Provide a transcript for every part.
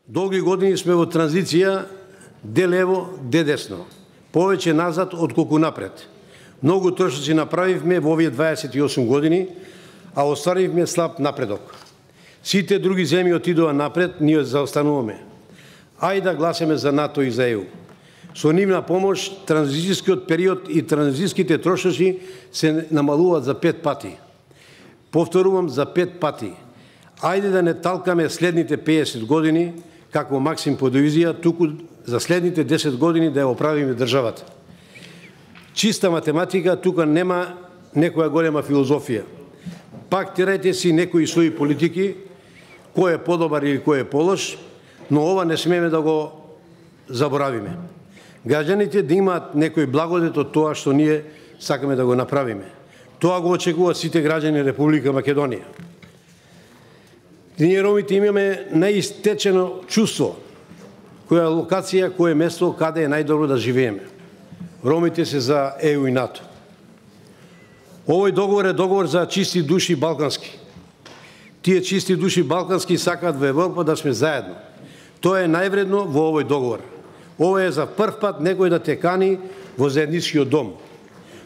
Долги години сме во транзиција, де лево, де десно. Повеќе назад отколку напред. Многу трошоци направивме во овие 28 години, а остваривме слаб напредок. Сите други земји отидоа напред, ние заостануваме. Ајде да гласаме за НАТО и за ЕУ. Со нивна помош, транзицијскиот период и транзицијските трошоци се намалуваат за 5 пати. Повторувам, за 5 пати. Ајде да не талкаме следните 50 години, како Максим по дивизија, туку за следните 10 години да ја оправиме државата. Чиста математика, тука нема некоја голема филозофија. Пак терајте си некои своји политики, кој е подобар или кој е полош, но ова не смееме да го заборавиме. Граѓаните да имаат некој благодет од тоа што ние сакаме да го направиме. Тоа го очекуваат сите граѓани Република Македонија. Ние ромите имаме наистечено чувство, која локација, кој место, каде е најдобро да живееме. Ромите се за ЕУ и НАТО. Овој договор е договор за чисти души балкански. Тие чисти души балкански сакаат во Европа да сме заедно. Тоа е највредно во овој договор. Ова е за прв пат некој да те кани во заедничкиот дом.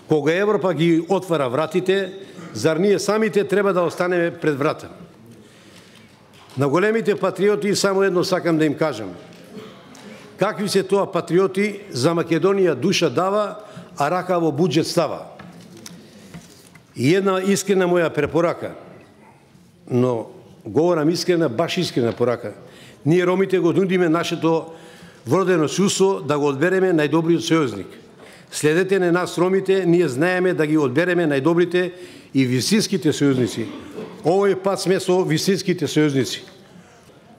Кога Европа ги отвара вратите, зар ние самите треба да останеме пред врата? На големите патриоти само едно сакам да им кажам. Какви се тоа патриоти, за Македонија душа дава, а рака во буџет става. И една искрена моја препорака, но говорам искрена, баш искрена порака. Ние ромите го нудиме нашето вродено чувство да го одбереме најдобриот сојузник. Следете на нас ромите, ние знаеме да ги одбереме најдобрите и вистинските сојузници. Овој пат сме со вистинските сојузници.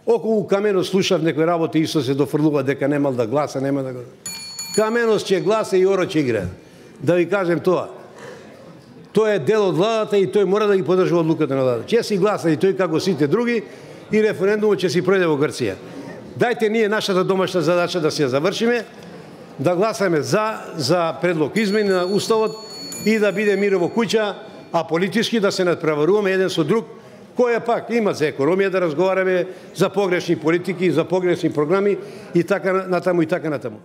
Околу Каменос слушав некои работи, исто се дофрлува дека немал да гласа, нема да го... Каменос ќе гласа и Оро ќе игра. Да ви кажем тоа. Тоа е дел од владата и тој мора да ги подржува одлуката на владата. Ќе си гласа и тој како сите други и референдумот ќе си пројде во Грција. Дајте ние нашата домашна задача да се ја завршиме, да гласаме за предлог измени на Уставот и да биде мир во куќа, а политички да се надпреваруваме еден со друг, која пак има за економија да разговараме за погрешни политики, за погрешни програми и така натаму и така натаму.